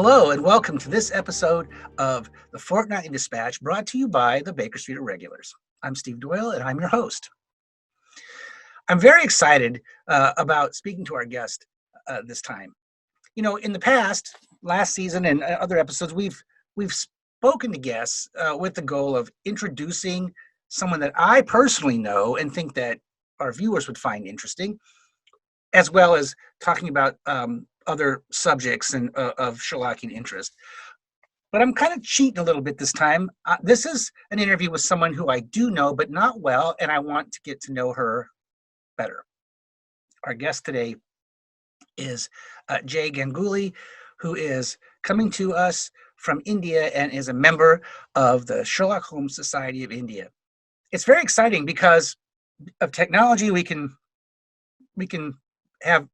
Hello and welcome to this episode of the Fortnightly Dispatch brought to you by the Baker Street Irregulars. I'm Steve Doyle and I'm your host. I'm very excited about speaking to our guest this time. You know, in the past, last season and other episodes, we've spoken to guests with the goal of introducing someone that I personally know and think that our viewers would find interesting, as well as talking about other subjects and of Sherlockian interest. But I'm kind of cheating a little bit this time. This is an interview with someone who I do know, but not well, and I want to get to know her better. Our guest today is Jay Ganguly, who is coming to us from India and is a member of the Sherlock Holmes Society of India. It's very exciting because of technology. We can have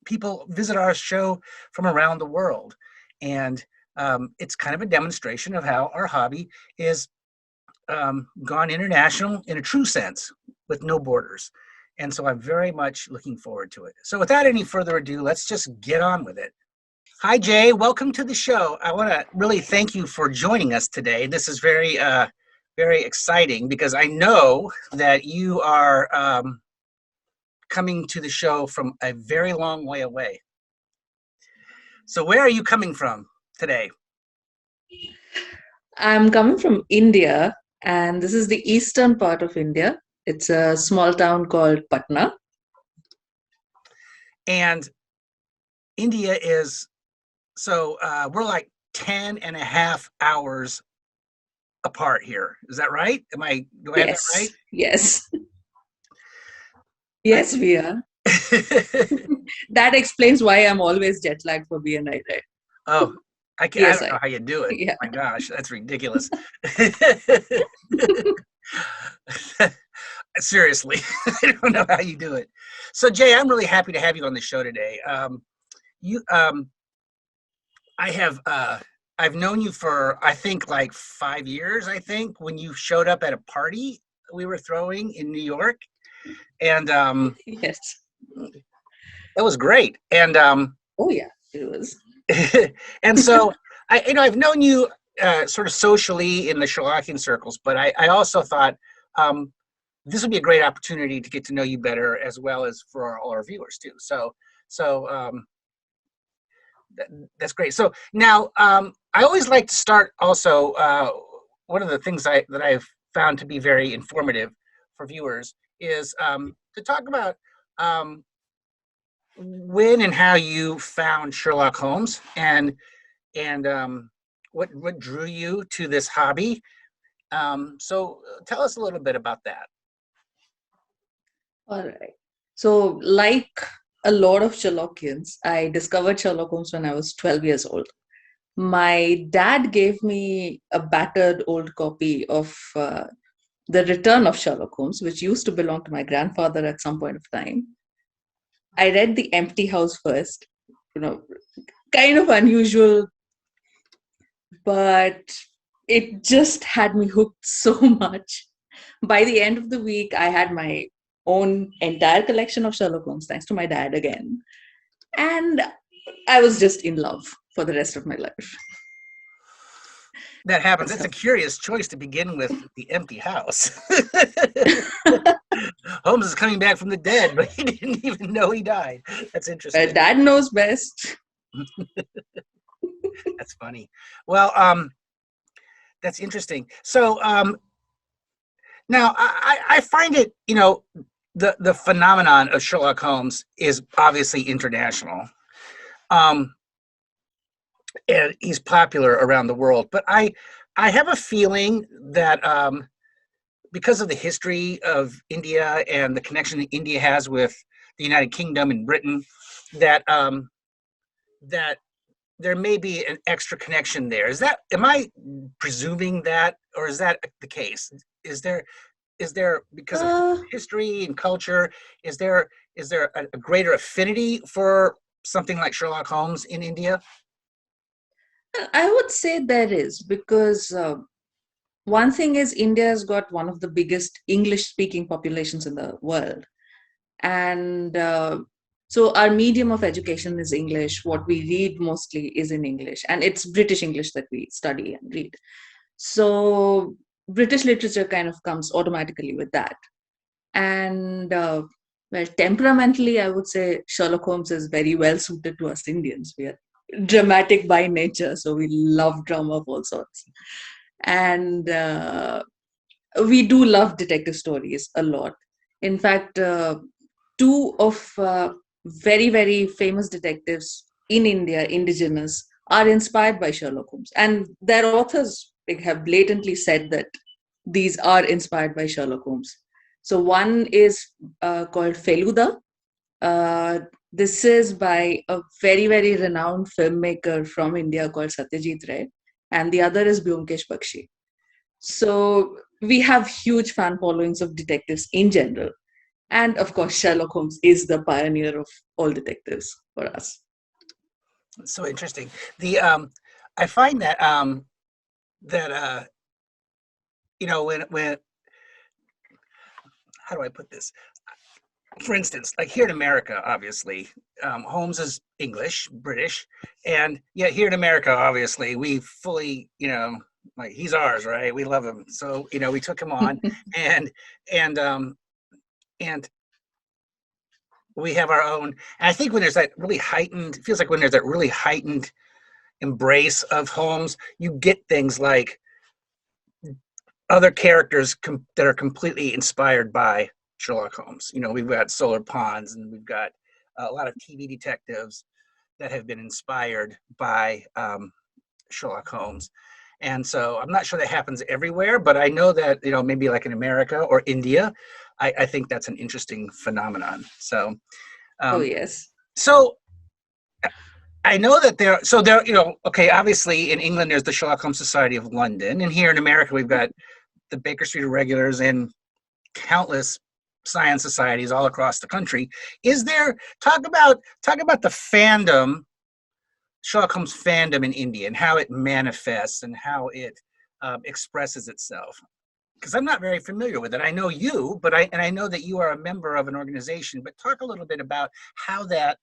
people visit our show from around the world, and it's kind of a demonstration of how our hobby is gone international in a true sense with no borders. And so I'm very much looking forward to it. So without any further ado, let's just get on with it. Hi, Jay. Welcome to the show. I want to really thank you for joining us today. This is very exciting because I know that you are coming to the show from a very long way away. So where are you coming from today? I'm coming from India, and this is the eastern part of India. It's a small town called Patna. And India is, so we're like 10 and a half hours apart here. Is that right? Do I have that right? Yes. Yes, we are. That explains why I'm always jet lagged for BNI, right? Oh, I don't know how you do it. Yeah. My gosh, that's ridiculous. Seriously, I don't know how you do it. So, Jay, I'm really happy to have you on the show today. I've known you for, I think, like 5 years, I think, when you showed up at a party we were throwing in New York. And yes, that was great. And oh yeah, it was. and so I've known you sort of socially in the Sherlockian circles, but I also thought this would be a great opportunity to get to know you better, as well as for all our viewers too. So that's great. So now I always like to start also, one of the things that I've found to be very informative for viewers is to talk about when and how you found Sherlock Holmes and what drew you to this hobby. So tell us a little bit about that. All right. So, like a lot of Sherlockians, I discovered Sherlock Holmes when I was 12 years old. My dad gave me a battered old copy of The Return of Sherlock Holmes, which used to belong to my grandfather at some point of time. I read The Empty House first, kind of unusual, but it just had me hooked so much. By the end of the week, I had my own entire collection of Sherlock Holmes, thanks to my dad again. And I was just in love for the rest of my life. That happens. It's a curious choice to begin with, The Empty House. Holmes is coming back from the dead, but he didn't even know he died. That's interesting. My dad knows best. That's funny. Well, that's interesting. So now I find it, the phenomenon of Sherlock Holmes is obviously international. And he's popular around the world. But I have a feeling that because of the history of India and the connection that India has with the United Kingdom and Britain, that that there may be an extra connection there. Am I presuming that, or is that the case? Is there because of history and culture, is there a greater affinity for something like Sherlock Holmes in India? I would say there is, because one thing is India has got one of the biggest English-speaking populations in the world. And So our medium of education is English. What we read mostly is in English, and it's British English that we study and read. So British literature kind of comes automatically with that. And well, temperamentally, I would say Sherlock Holmes is very well suited to us Indians. We are dramatic by nature, so we love drama of all sorts. And we do love detective stories a lot. In fact, two of very, very famous detectives in India, indigenous, are inspired by Sherlock Holmes. And their authors have blatantly said that these are inspired by Sherlock Holmes. So one is called Feluda. Uh, this is by a very, very renowned filmmaker from India called Satyajit Ray. And the other is Byomkesh Bakshi. So we have huge fan followings of detectives in general. And of course, Sherlock Holmes is the pioneer of all detectives for us. It's so interesting. The I find that that when how do I put this? For instance, like here in America, obviously, Holmes is English, British, and yet here in America, obviously, we fully, like he's ours, right? We love him, so we took him on, and and um, and we have our own. And I think when there's that really heightened, it feels like when there's that really heightened embrace of Holmes, you get things like other characters that are completely inspired by Sherlock Holmes. We've got Solar Ponds, and we've got a lot of TV detectives that have been inspired by Sherlock Holmes. And so I'm not sure that happens everywhere, but I know that, maybe like in America or India, I think that's an interesting phenomenon. So, Oh, yes. So I know that okay, obviously in England, there's the Sherlock Holmes Society of London. And here in America, we've got the Baker Street Irregulars and countless science societies all across the country. Talk about the fandom, Sherlock Holmes fandom in India, and how it manifests and how it expresses itself? Because I'm not very familiar with it. I know you, but I know that you are a member of an organization. But talk a little bit about how that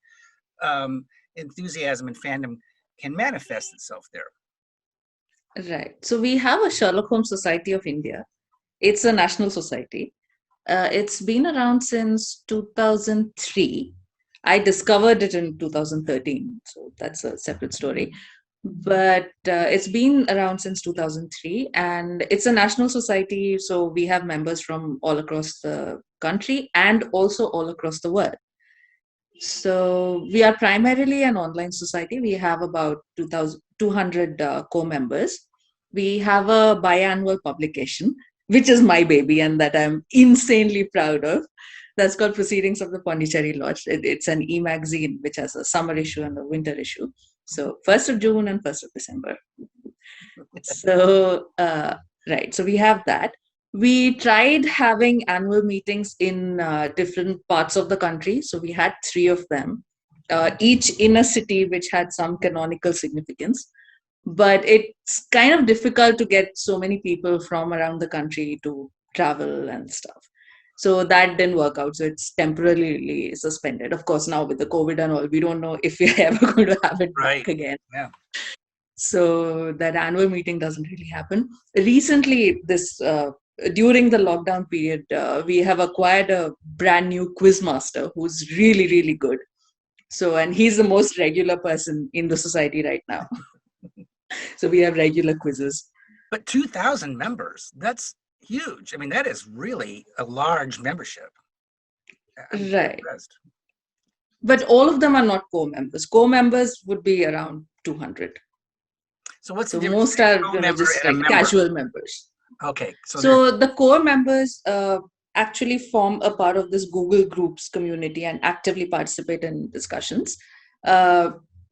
enthusiasm and fandom can manifest itself there. Right. So we have a Sherlock Holmes Society of India. It's a national society. It's been around since 2003. I discovered it in 2013, so that's a separate story. But it's been around since 2003, and it's a national society. So we have members from all across the country and also all across the world. So we are primarily an online society. We have about 2,200 co-members. We have a biannual publication, which is my baby and that I'm insanely proud of. That's called Proceedings of the Pondicherry Lodge. It's an e-magazine which has a summer issue and a winter issue. So 1st of June and 1st of December. So, right. So we have that. We tried having annual meetings in different parts of the country. So we had 3 of them, each in a city which had some canonical significance. But it's kind of difficult to get so many people from around the country to travel and stuff. So that didn't work out. So it's temporarily suspended. Of course, now with the COVID and all, we don't know if we're ever going to have it back again. Yeah. So that annual meeting doesn't really happen. Recently, during the lockdown period, we have acquired a brand new quiz master who's really, really good. So, and he's the most regular person in the society right now. So we have regular quizzes. But 2,000 members, that's huge. I mean, that is really a large membership. Right. But all of them are not co-members. Co-members would be around 200. So what's the difference? Most are just like casual members. Okay. So the core members actually form a part of this Google Groups community and actively participate in discussions.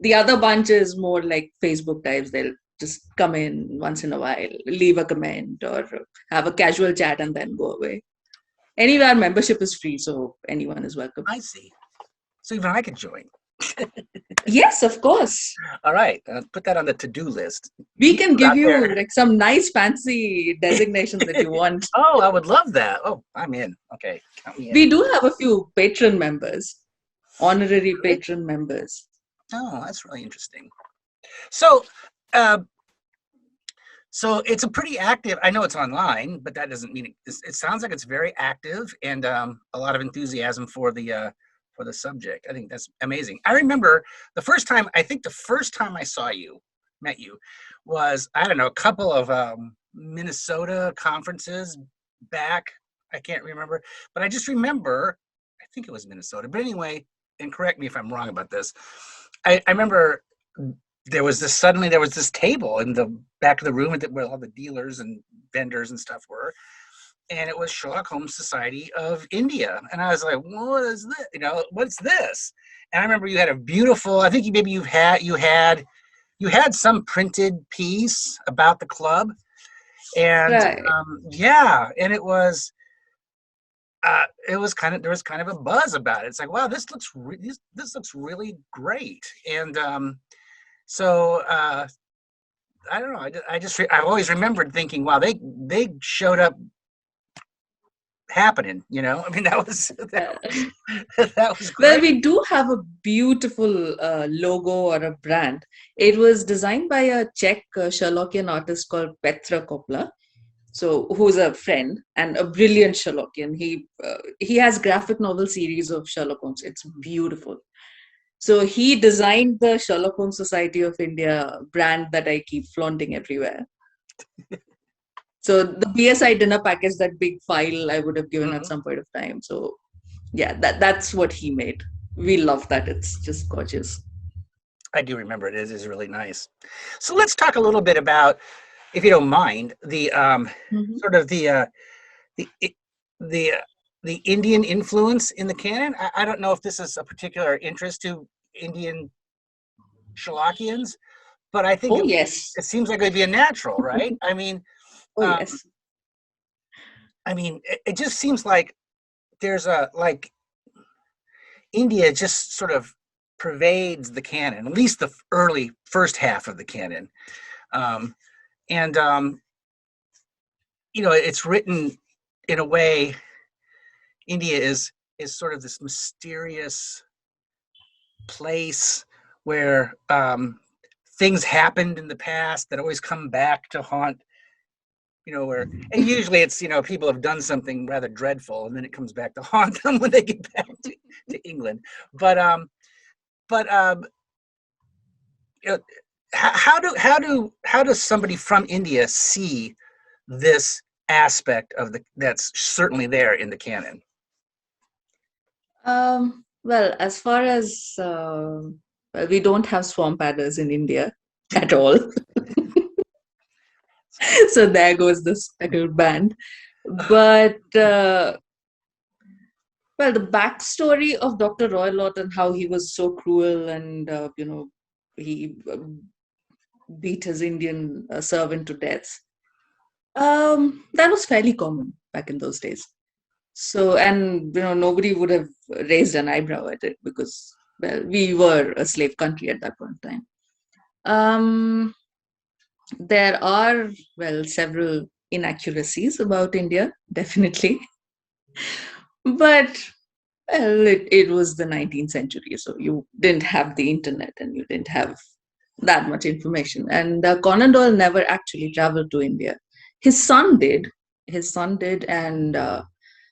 The other bunch is more like Facebook types. They'll just come in once in a while, leave a comment or have a casual chat and then go away. Anyway, our membership is free, so anyone is welcome. I see. So even I could join. Yes, of course. All right. Put that on the to-do list. We can give you like some nice fancy designations if you want. Oh, I would love that. Oh, I'm in. Okay. Count me in. We do have a few patron members. honorary patron members. Oh, that's really interesting. So, uh, so it's a pretty active. I know it's online, but that doesn't mean it sounds like it's very active and a lot of enthusiasm for the subject. I think that's amazing. I remember the first time. I think the first time I met you, was I don't know a couple of Minnesota conferences back. I can't remember, but I just remember. I think it was Minnesota, but anyway, and correct me if I'm wrong about this. I remember there was this table in the back of the room where all the dealers and vendors and stuff were, and it was Sherlock Holmes Society of India, and I was like, what is this? What's this? And I remember you had a beautiful. I think you had some printed piece about the club, and Right. yeah, and it was there was kind of a buzz about it. It's like, wow, this looks really great, and so I don't know. I've always remembered thinking, wow, they showed up happening. I mean, Uh, that was well, great. we do have a beautiful logo or a brand. It was designed by a Czech Sherlockian artist called Petra Kopla. So, who's a friend and a brilliant Sherlockian. He has graphic novel series of Sherlock Holmes. It's beautiful. So he designed the Sherlock Holmes Society of India brand that I keep flaunting everywhere. So the BSI dinner package, that big file, I would have given at Mhm. some point of time. So yeah, that's what he made. We love that. It's just gorgeous. I do remember it is really nice. So let's talk a little bit about, if you don't mind, the Mhm. sort of the I- the the Indian influence in the canon. I don't know if this is a particular interest to Indian Sherlockians, but I think Oh yes. it seems like it'd be a natural, right? Oh Um, yes. it just seems like there's a like India just sort of pervades the canon, at least the early first half of the canon. Um, and it's written in a way. India is sort of this mysterious place where things happened in the past that always come back to haunt. Where and usually it's people have done something rather dreadful, and then it comes back to haunt them when they get back to England. But but you know, how does somebody from India see this aspect of that's certainly there in the canon? Well, as far as well, we don't have swamp adders in India at all. So there goes the speckled band. But well, the backstory of Dr. Roy Lott and how he was so cruel and he beat his Indian servant to death. That was fairly common back in those days. So, and nobody would have raised an eyebrow at it because, well, we were a slave country at that point in time. Um, there are, well, several inaccuracies about India, definitely. But, well, it was the 19th century, so you didn't have the internet and you didn't have that much information. And Conan Doyle never actually traveled to India. His son did. His son did, and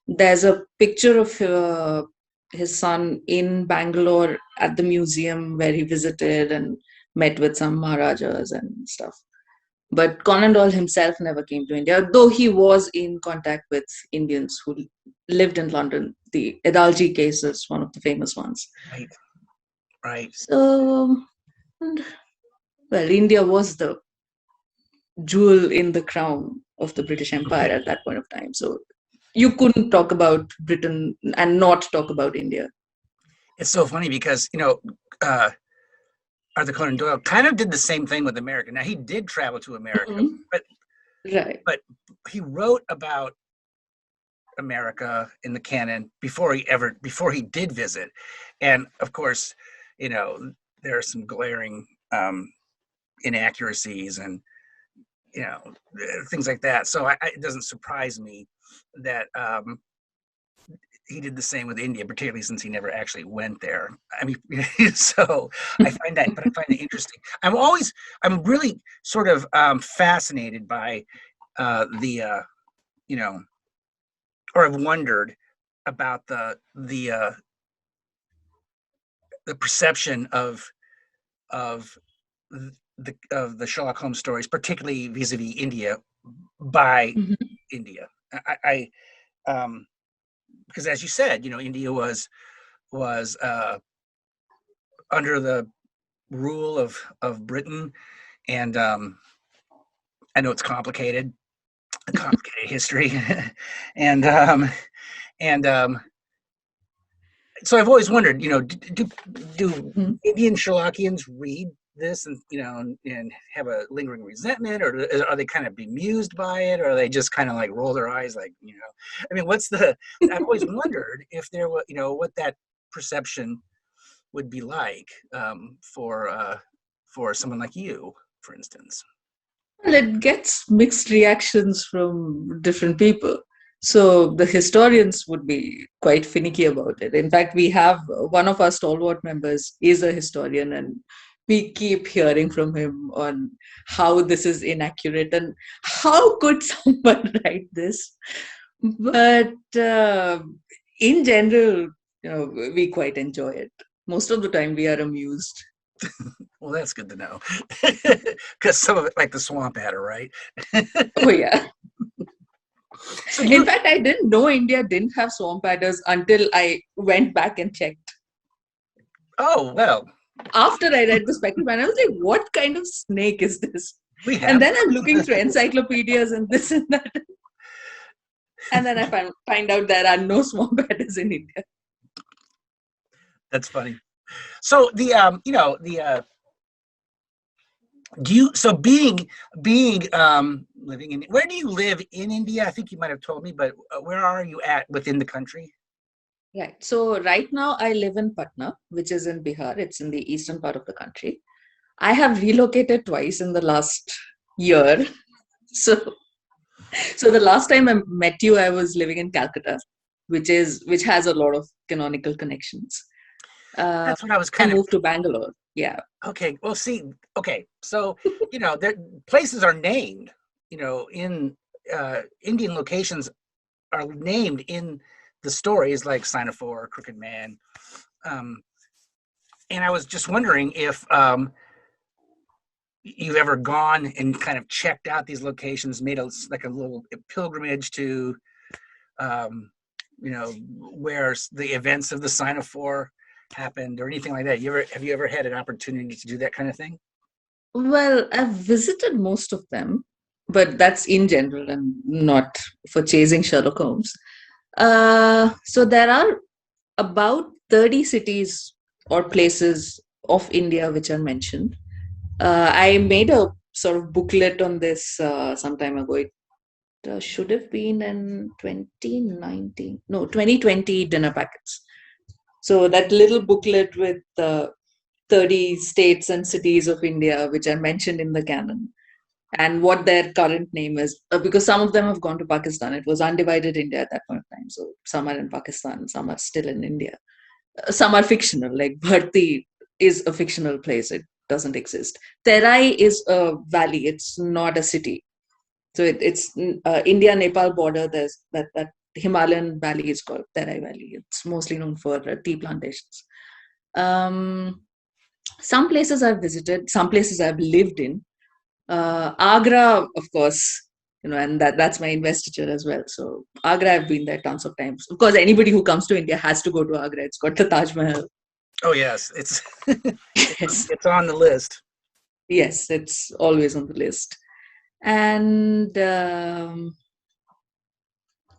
there's a picture of his son in Bangalore at the museum where he visited and met with some Maharajas and stuff. But Conan Doyle himself never came to India, though he was in contact with Indians who lived in London. The Edalji case is one of the famous ones. Right, right. So, and, well, India was the jewel in the crown of the British Empire at that point of time. So you couldn't talk about Britain and not talk about India. It's so funny because uh, Arthur Conan Doyle kind of did the same thing with America. Now he did travel to America, Mhm. but Right. but he wrote about America in the canon before he did visit, and of course, there are some glaring inaccuracies and things like that. So it doesn't surprise me that he did the same with India, particularly since he never actually went there. I mean, so I find that interesting. I'm really sort of fascinated by the you know, or I've wondered about the perception of the Sherlock Holmes stories, particularly vis-a-vis India, by Mhm. India. I because as you said, India was under the rule of Britain, and I know it's complicated, a complicated history, and and so I've always wondered, do Mhm. Indian Sherlockians read this and have a lingering resentment, or are they kind of bemused by it, or are they just kind of like roll their eyes, like, I mean, I've always wondered if there was, what that perception would be like for someone like you, for instance. Well, it gets mixed reactions from different people. So the historians would be quite finicky about it. In fact, we have one of our stalwart members is a historian, and we keep hearing from him on how this is inaccurate and how could someone write this. But in general, we quite enjoy it. Most of the time, we are amused. Well, that's good to know, because some of it, like the swamp adder, right? Oh yeah. So In fact, I didn't know India didn't have swamp adders until I went back and checked. oh well, After I read the spectrum, and I was like, what kind of snake is this? we And have then I'm looking through encyclopedias and this and that. And then I find out there are no swamp adders in India. that's funny. So do you so being living in, where do you live in India? I think you might have told me, but where are you at within the country? Right. So right now I live in Patna, which is in Bihar. It's in the eastern part of the country. I have relocated twice in the last year. So the last time I met you, I was living in Calcutta, which has a lot of canonical connections. That's what I was I kind of. moved to Bangalore. Yeah. Okay, well, see, okay, so there places are named, in Indian locations are named in the stories, like Sinophore, Crooked Man, um, and I was just wondering if you've ever gone and kind of checked out these locations, made a little pilgrimage to, um, where the events of the Sinophore happened, or anything like that. Have you ever had an opportunity to do that kind of thing? Well, I've visited most of them, but that's in general and not for chasing Sherlock Holmes. So there are about 30 cities or places of India which are mentioned. I made a sort of booklet on this some time ago. It should have been in 2019, no, 2020 dinner packets. So that little booklet with 30 states and cities of India, which are mentioned in the canon, and what their current name is, because some of them have gone to Pakistan. It was undivided India at that point of time. So some are in Pakistan, some are still in India. Some are fictional, like Bharti is a fictional place. It doesn't exist. Terai is a valley. It's not a city. So it's India-Nepal border. There's that Himalayan valley is called Terai Valley. It's mostly known for tea plantations. Um, some places I've visited, some places I've lived in. Agra, of course, and that's my investiture as well. So Agra, I've been there tons of times. Of course, anybody who comes to India has to go to Agra. It's got the Taj Mahal. Oh yes, it's Yes, it's on the list. yes, it's always on the list. And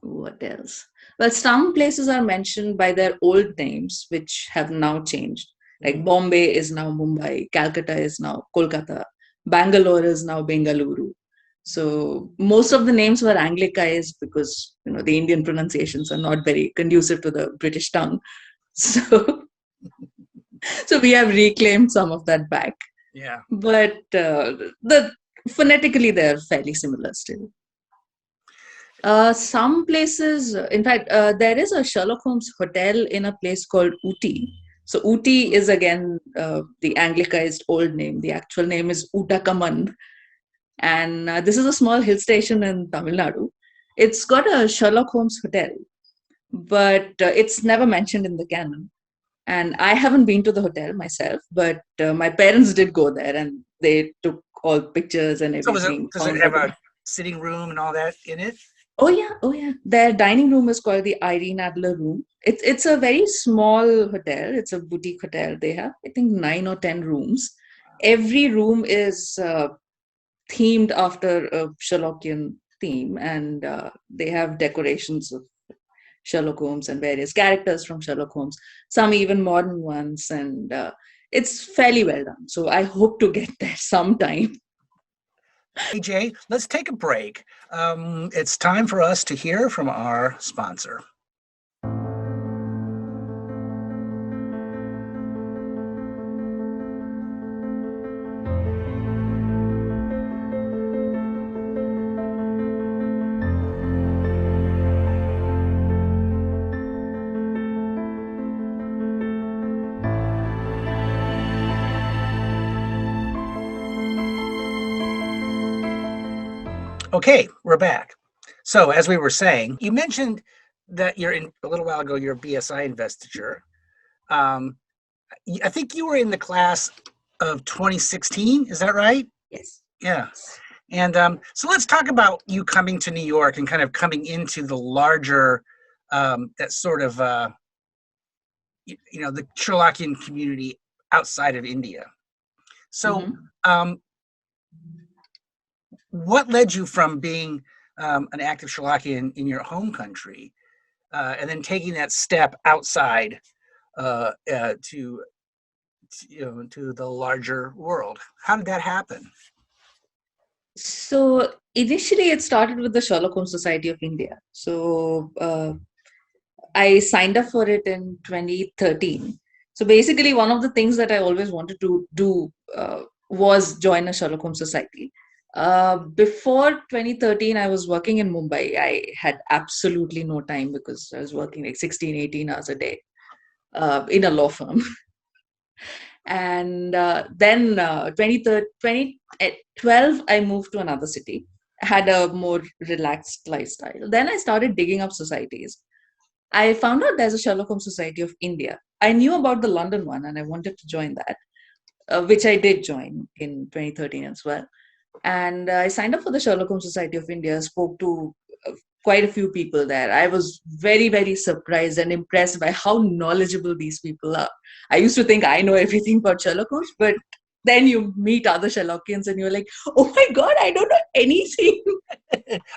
what else? Well, some places are mentioned by their old names, which have now changed. Like Bombay is now Mumbai, Calcutta is now Kolkata, Bangalore is now Bengaluru. So most of the names were Anglicized because the Indian pronunciations are not very conducive to the British tongue. So we have reclaimed some of that back. Yeah. But phonetically they're fairly similar still. Some places, in fact, there is a Sherlock Holmes hotel in a place called Ooty. So Ooty is again the anglicized old name. The actual name is Utakaman, and this is a small hill station in Tamil Nadu. It's got a Sherlock Holmes hotel, but it's never mentioned in the canon. And I haven't been to the hotel myself, but my parents did go there, and they took all pictures and So everything. does it Found have it. a sitting room and all that in it? Oh yeah, oh yeah. Their dining room is called the Irene Adler Room. It's a very small hotel. It's a boutique hotel. They have, I think, 9 or 10 rooms. Every room is themed after a Sherlockian theme, and they have decorations of Sherlock Holmes and various characters from Sherlock Holmes. Some even modern ones, and it's fairly well done. So I hope to get there sometime. Hey, Jay, let's take a break. It's time for us to hear from our sponsor. Okay, we're back. So, as we were saying, you mentioned that you're in a little while ago, you're a BSI investiture. Um, I think you were in the class of 2016. Is that right? Yes. Yeah. And so let's talk about you coming to New York and kind of coming into the larger, that sort of, the Sherlockian community outside of India. So, what led you from being an active Sherlockian in your home country and then taking that step outside to the larger world? How did that happen? So initially, it started with the Sherlock Holmes Society of India. So I signed up for it in 2013. So basically, one of the things that I always wanted to do was join a Sherlock Holmes Society. Before 2013, I was working in Mumbai. I had absolutely no time because I was working like 16, 18 hours a day in a law firm. And then 2012, I moved to another city, had a more relaxed lifestyle. Then I started digging up societies. I found out there's a Sherlock Holmes Society of India. I knew about the London one and I wanted to join that, which I did join in 2013 as well. And I signed up for the Sherlock Holmes Society of India, spoke to quite a few people there. I was very, very surprised and impressed by how knowledgeable these people are. I used to think I know everything about Sherlock Holmes, but then you meet other Sherlockians and you're like, oh my God, I don't know anything.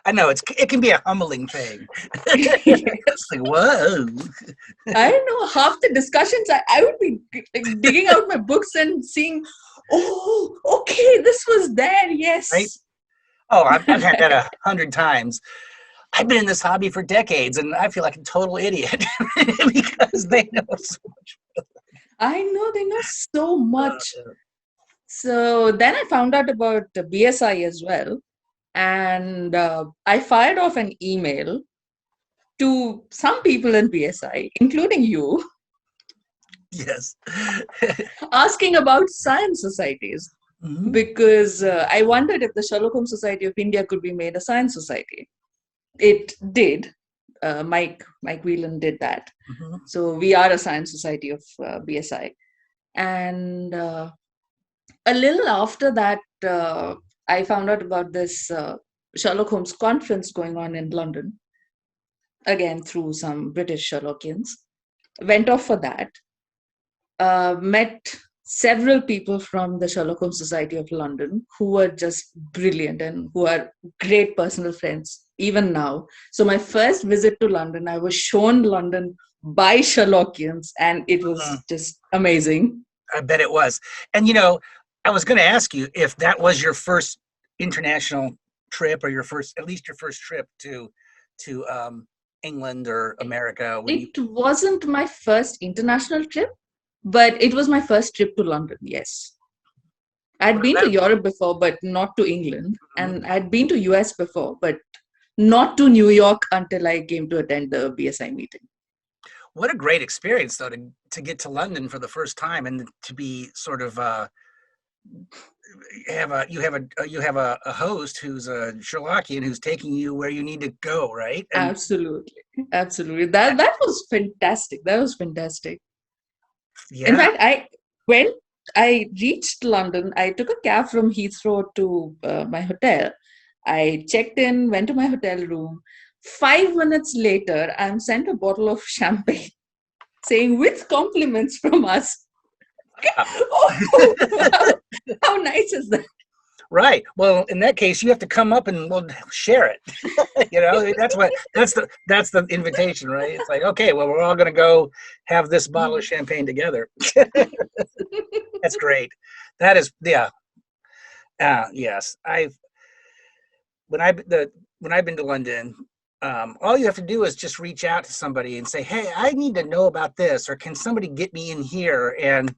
I know it can be a humbling thing. It's like, whoa. I don't know, half the discussions, I would be like, digging out my books and seeing, oh, okay, this was there, yes. Right? Oh, I've had that 100 times. I've been in this hobby for decades, and I feel like a total idiot because they know so much. I know, they know so much. So then I found out about the BSI as well. And I fired off an email to some people in BSI, including you. Yes. Asking about science societies. Mm-hmm. Because I wondered if the Sherlock Holmes Society of India could be made a science society. It did. Mike Whelan did that. Mm-hmm. So we are a science society of BSI. And a little after that, I found out about this Sherlock Holmes conference going on in London, again through some British Sherlockians. Went off for that. Met several people from the Sherlock Holmes Society of London who were just brilliant and who are great personal friends even now. So my first visit to London, I was shown London by Sherlockians, and it was just amazing. I bet it was. And I was going to ask you if that was your first international trip, or at least your first trip to England or America. It wasn't my first international trip, but it was my first trip to London, yes. I'd been to Europe before, but not to England. And I'd been to US before, but not to New York until I came to attend the BSI meeting. What a great experience, though, to get to London for the first time and to be sort of you have a host who's a Sherlockian who's taking you where you need to go, right? And Absolutely. Absolutely. That was fantastic. That was fantastic. In yeah, fact, I reached London. I took a cab from Heathrow to my hotel. I checked in, went to my hotel room. 5 minutes later, I'm sent a bottle of champagne saying, with compliments from us. Oh, how nice is that? right. Well, in that case, you have to come up and we'll share it. That's the invitation, right? It's like, okay, well, we're all going to go have this bottle of champagne together. That's great. That is, yeah. Yes, when I've been to London, all you have to do is just reach out to somebody and say, "Hey, I need to know about this," or "Can somebody get me in here?" And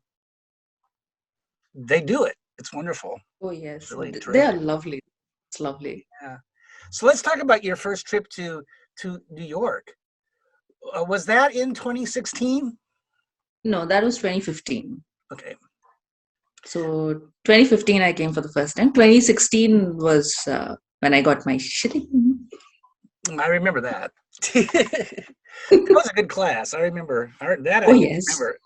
they do it. It's wonderful. Oh, yes. It's really They are terrific. lovely. It's lovely. Yeah. So let's talk about your first trip to New York. Was that in 2016? No, that was 2015. Okay. So 2015, I came for the first time. 2016 was when I got my shilling. I remember that. That was a good class. I remember that. I Oh, do yes. remember.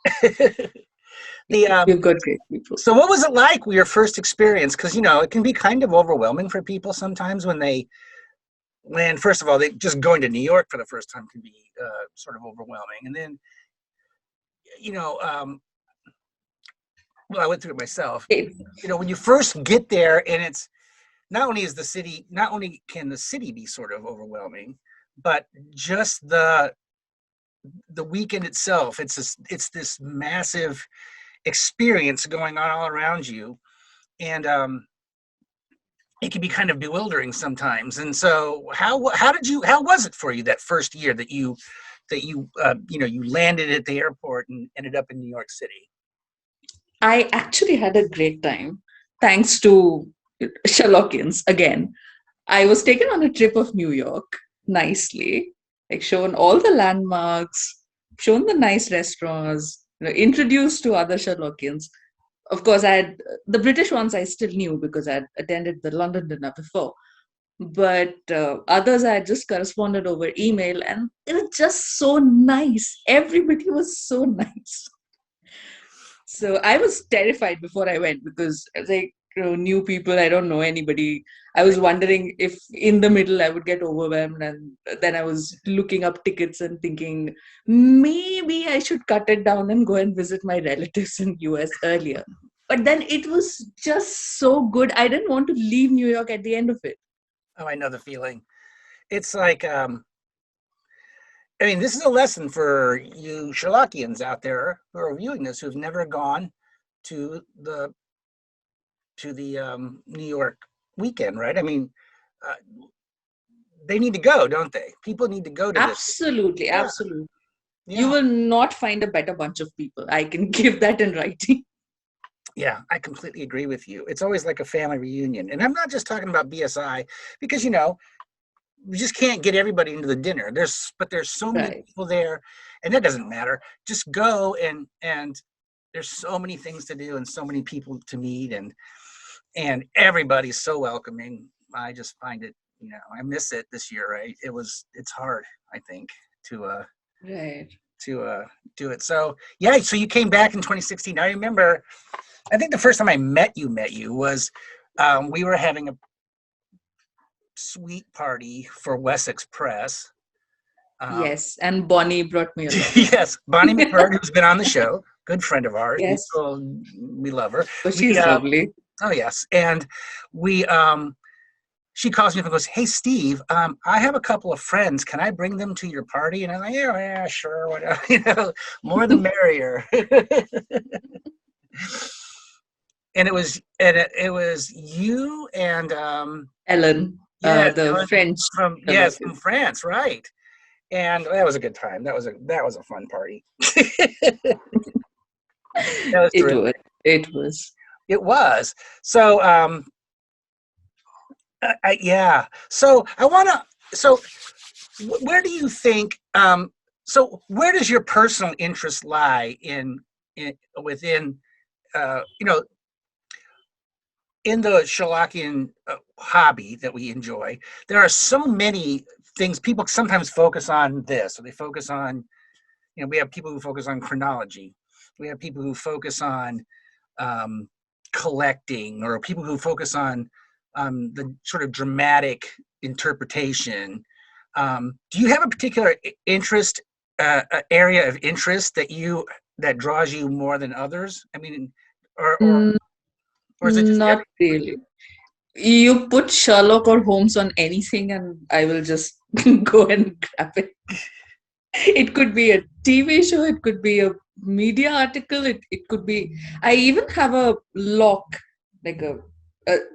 the We've got great people. So what was it like your first experience? Because it can be kind of overwhelming for people sometimes when first of all they just going to New York for the first time can be sort of overwhelming, and then you know well, I went through it myself. It, When you first get there, and it's not only can the city be sort of overwhelming, but just the weekend itself. It's this massive experience going on all around you, and it can be kind of bewildering sometimes. And so, how was it for you that first year that you you landed at the airport and ended up in New York City? I actually had a great time thanks to Sherlockians again. I was taken on a trip of New York nicely, like shown all the landmarks, shown the nice restaurants, introduced to other Sherlockians. Of course, I had the British ones I still knew because I had attended the London dinner before. But others I had just corresponded over email, and it was just so nice. Everybody was so nice. So I was terrified before I went because I was like, new people, I don't know anybody. I was wondering if in the middle I would get overwhelmed. And then I was looking up tickets and thinking, maybe I should cut it down and go and visit my relatives in US earlier. But then it was just so good. I didn't want to leave New York at the end of it. Oh, I know the feeling. It's like I mean, this is a lesson for you Sherlockians out there who are viewing this who've never gone to the New York weekend, right? I mean, uh, they need to go, don't they? People need to go to this. Absolutely, Yeah, absolutely. You yeah, will not find a better bunch of people. I can give that in writing. yeah. I completely agree with you. It's always like a family reunion, and I'm not just talking about BSI because we just can't get everybody into the dinner. There's so many Right. people there, and that doesn't matter. Just go and there's so many things to do and so many people to meet and everybody's so welcoming. I just find it, I miss it this year, right? It's hard, I think, to Right. to do it. So yeah, so you came back in 2016. I remember, I think the first time I met you was we were having a sweet party for Wessex Press. Um, Yes. And Bonnie brought me along. yes, Bonnie McBird, who's been on the show, good friend of ours. Yes. We love her. But We she's lovely. oh yes, and we she calls me up and goes, "Hey Steve, I have a couple of friends. Can I bring them to your party?" And I'm like, "Yeah, yeah, sure, whatever. More the merrier." And it was you and Ellen, yes, the Ellen French from Sherlockian. France, right? And that was a good time. That was a fun party. That was It terrific. was. It was. It was. So yeah. So I So where do you think? So where does your personal interest lie in within? You know, in the Sherlockian hobby that we enjoy, there are so many things. People sometimes focus on this, or they focus on. You know, we have people who focus on chronology. We have people who focus on um, collecting, or people who focus on the sort of dramatic interpretation. Do you have a particular interest, area of interest that draws you more than others? I mean, or or Mm, or is it just not everything for you? really. You put Sherlock or Holmes on anything, and I will just go and grab it. It could be a TV show, it could be a media article, it could be. I even have a lock, like a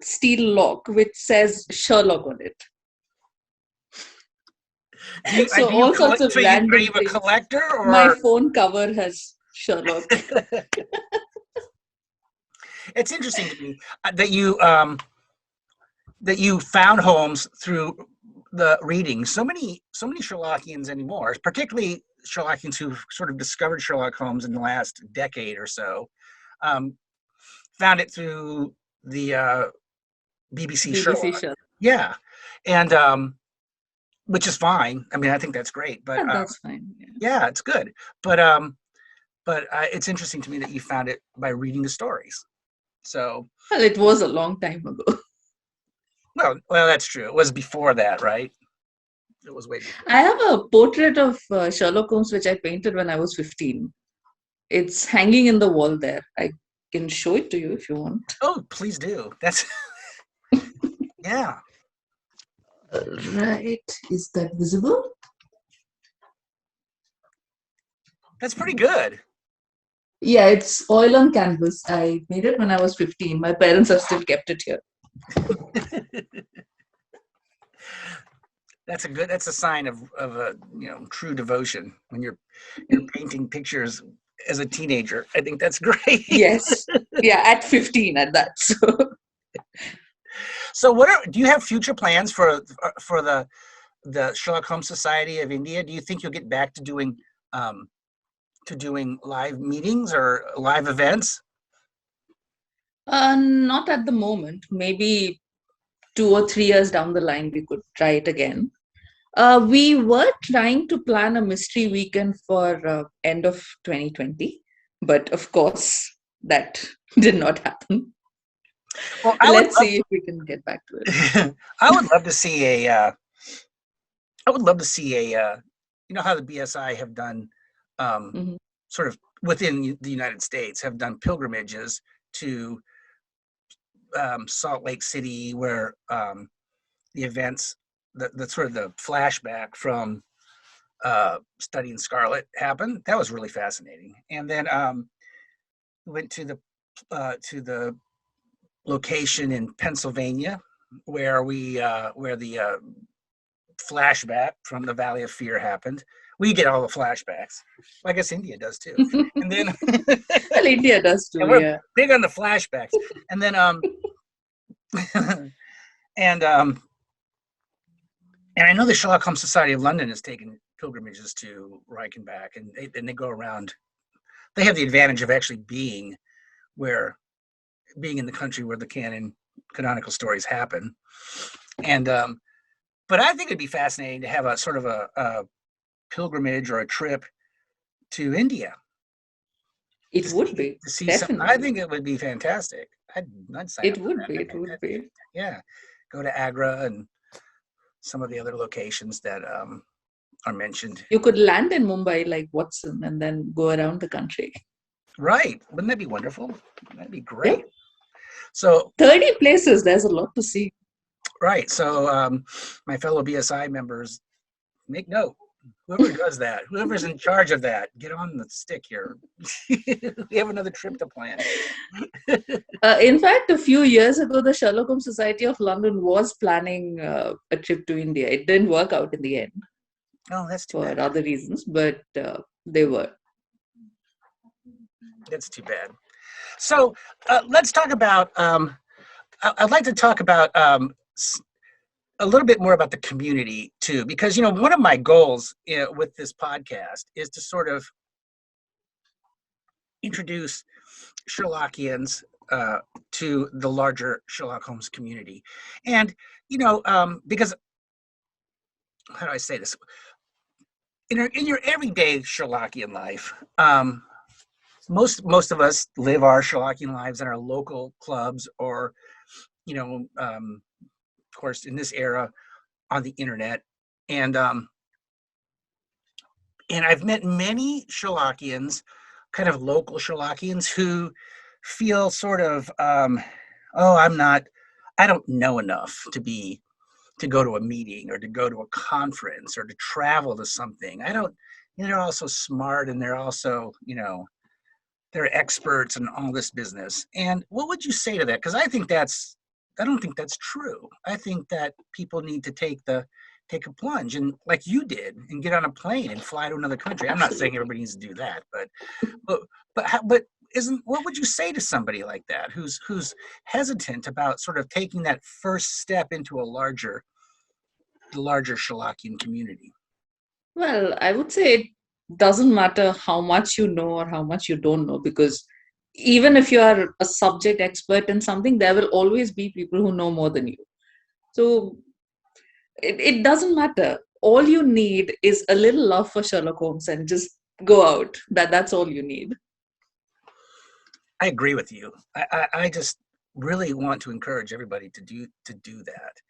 steel lock, which says Sherlock on it. So Do you all sorts collect? of So you are random you a things. collector My or? phone cover has Sherlock. It's interesting to me that you found Holmes through the reading. So many Sherlockians anymore, particularly Sherlockians who've sort of discovered Sherlock Holmes in the last decade or so, um, found it through the BBC BBC Sherlock. Sherlock. Yeah, and which is fine. I mean, I think that's great. But Yeah, that's fine. Yeah. yeah, it's good. But it's interesting to me that you found it by reading the stories. So, Well, it was a long time ago. well, that's true. It was before that, right? It was way before I that. have a portrait of Sherlock Holmes which I painted when I was 15. It's hanging in the wall there. I can show it to you if you want. Oh, please do. That's yeah. Right. Is that visible? That's pretty good. Yeah, it's oil on canvas. I made it when I was 15. My parents have still kept it here. That's a sign of a true devotion when you're painting pictures as a teenager. I think that's great. Yes. Yeah, at 15 at that. So So do you have future plans for the Sherlock Holmes Society of India? Do you think you'll get back um to doing live meetings or live events? not at the moment. Maybe 2 or 3 years down the line, we could try it again. We were trying to plan a mystery weekend for end of 2020, but of course, that did not happen. Well, Let's see if we can get back to it. I would love to see I would love to see you know how the BSI have done, um, Mhm. sort of within the United States, have done pilgrimages to Salt Lake City, where the events, the sort of the flashback from studying Scarlet happened. That was really fascinating. And then went to the location in Pennsylvania where the flashback from the Valley of Fear happened. We get all the flashbacks. Well, I guess India does too. And then Well, India does and too, we're yeah. big on the flashbacks. And then and and I know the Sherlock Holmes Society of London has taken pilgrimages to Reichenbach, and they go around. They have the advantage of actually where being in the country where the canonical stories happen. And but I think it'd be fascinating to have a sort of a pilgrimage or a trip to India It would be, to see some. I definitely. think it would be fantastic. I'd sign It up for would that. be, I it think would that'd be be. fantastic. Yeah, go to Agra and some of the other locations that are mentioned. You could land in Mumbai like Watson and then go around the country. Right? Wouldn't that be wonderful? That'd be great. Yep. So 30 places, there's a lot to see. right. So my fellow BSI members, make note. Whoever does that, whoever's in charge of that, get on the stick here. We have another trip to plan. In fact, a few years ago, the Sherlock Holmes Society of London was planning a trip to India. It didn't work out in the end Oh, that's too bad. for other reasons, but they were. That's too bad. So let's talk about. I'd like to talk about a little bit more about the community too, because one of my goals with this podcast is to sort of introduce Sherlockians to the larger Sherlock Holmes community, and because how do I say this? In your everyday Sherlockian life, most of us live our Sherlockian lives in our local clubs, or of course, in this era, on the internet, and I've met many Sherlockians, kind of local Sherlockians, who feel sort of, oh, I don't know enough to go to a meeting or to go to a conference or to travel to something. I don't, they're also smart, and they're also, they're experts in all this business. And what would you say to that? Because I don't think that's true. I think that people need to take a plunge, and like you did, and get on a plane and fly to another country. I'm not saying everybody needs to do that, but what would you say to somebody like that who's hesitant about sort of taking that first step into the larger Sherlockian community? Well, I would say it doesn't matter how much you know or how much you don't know, because even if you are a subject expert in something, there will always be people who know more than you. So it doesn't matter. All you need is a little love for Sherlock Holmes and just go out. That's all you need. I agree with you. I just really want to encourage everybody to do that,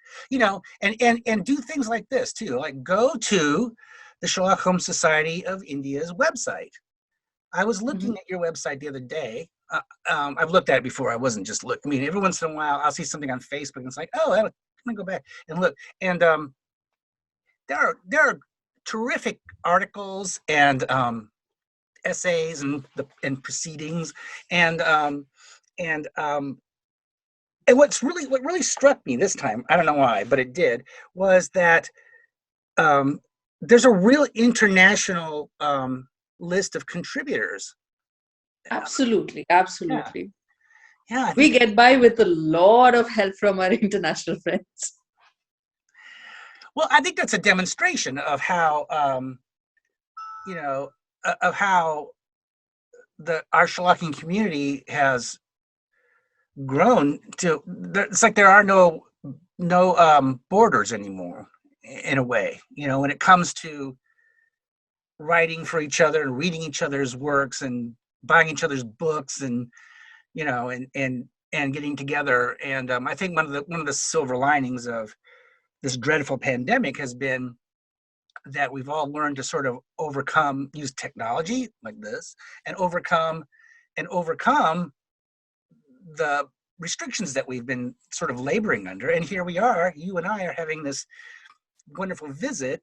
and do things like this too, like go to the Sherlock Holmes Society of India's website. I was looking Mhm. at your website the other day. I've looked at it before. I wasn't just looking. I mean, every once in a while, I'll see something on Facebook, and it's like, oh, I'm gonna go back and look. And there are terrific articles and essays and proceedings, and and um, and what really struck me this time, I don't know why, but it did, was that um, there's a real international list of contributors. Absolutely, Yeah, absolutely. yeah, I We think. get by with a lot of help from our international friends. Well, I think that's a demonstration of how you know of how the our Sherlockian community has grown to. It's like there are no borders anymore, in a way. When it comes to writing for each other and reading each other's works and buying each other's books, and and getting together. And I think one of the silver linings of this dreadful pandemic has been that we've all learned to sort of use technology like this, and overcome the restrictions that we've been sort of laboring under. And here we are, you and I are having this wonderful visit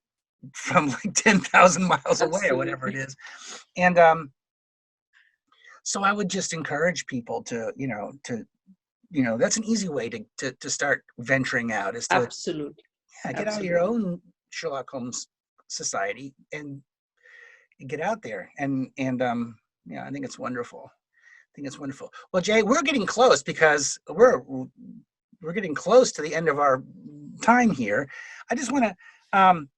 from like 10,000 miles away, or whatever it Absolutely. is. And so I would just encourage people to, that's an easy way to start venturing out, is to, Absolutely. yeah, get out of your Absolutely. own Sherlock Holmes society and get out there. And yeah, I think it's wonderful. I think it's wonderful. Well, Jay, we're getting close, because we're getting close to the end of our time here. I just want to um,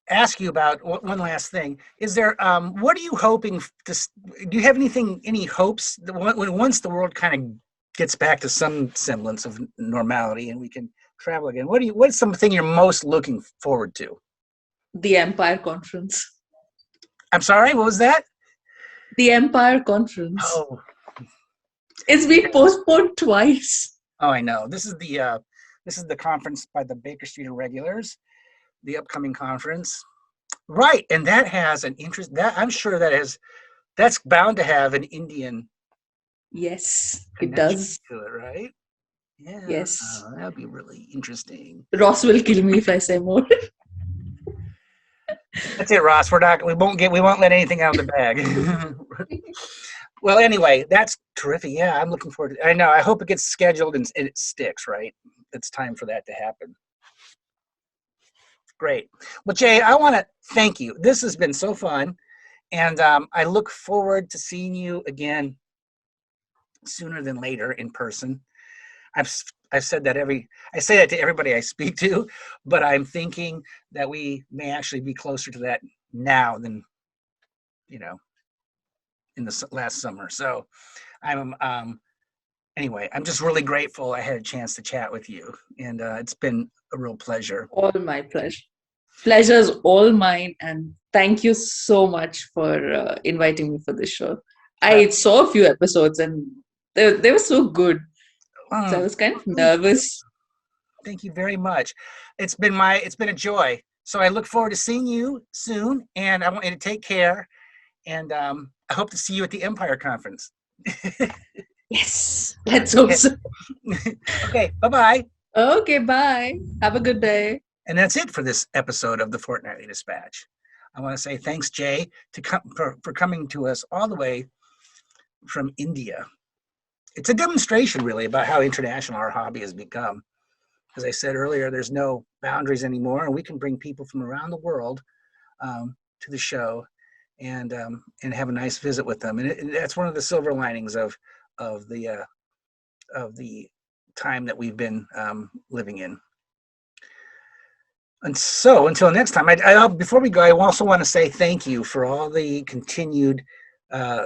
ask you about one last thing. Is there what are you hoping to? Do you have any hopes that once the world kind of gets back to some semblance of normality and we can travel again? What's something you're most looking forward to? The Empire Conference. I'm sorry, what was that? The Empire Conference. Oh, It's been postponed twice. oh, I know. This is the conference by the Baker Street Irregulars, the upcoming conference. Right, and that has an interest. That I'm sure that's bound to have an Indian Yes, it connection does. to it, right? Yeah, Yes. that would be really interesting. Ross will kill me if I say more. That's it, Ross. We won't let anything out of the bag. Well, anyway, that's terrific. Yeah, I'm looking forward to it. I know. I hope it gets scheduled and it sticks, right? It's time for that to happen. Great. Well, Jay, I want to thank you. This has been so fun. And I look forward to seeing you again sooner than later in person. I've said that I say that to everybody I speak to, but I'm thinking that we may actually be closer to that now than, you know, in the last summer. So I'm anyway, I'm just really grateful I had a chance to chat with you, and it's been a real pleasure. All my pleasure. Pleasure is all mine, and thank you so much for inviting me for this show. I saw a few episodes, and they were so good. So I was kind of nervous. Thank you very much. It's been a joy. So I look forward to seeing you soon, and I want you to take care. And I hope to see you at the Empire Conference. Yes, let's hope so. Okay, bye-bye. Okay, bye. Have a good day. And that's it for this episode of the Fortnightly Dispatch. I want to say thanks, Jay, for coming to us all the way from India. It's a demonstration, really, about how international our hobby has become. As I said earlier, there's no boundaries anymore, and we can bring people from around the world to the show and have a nice visit with them. And that's one of the silver linings of the time that we've been living in. And so, until next time, before we go, I also want to say thank you for all the continued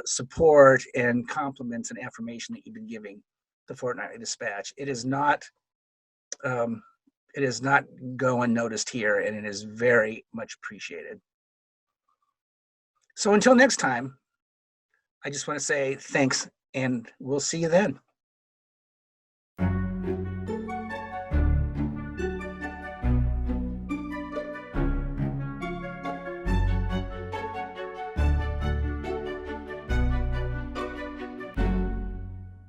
support and compliments and affirmation that you've been giving the Fortnightly Dispatch. It is not go unnoticed here, and it is very much appreciated. So until next time, I just want to say thanks, and we'll see you then.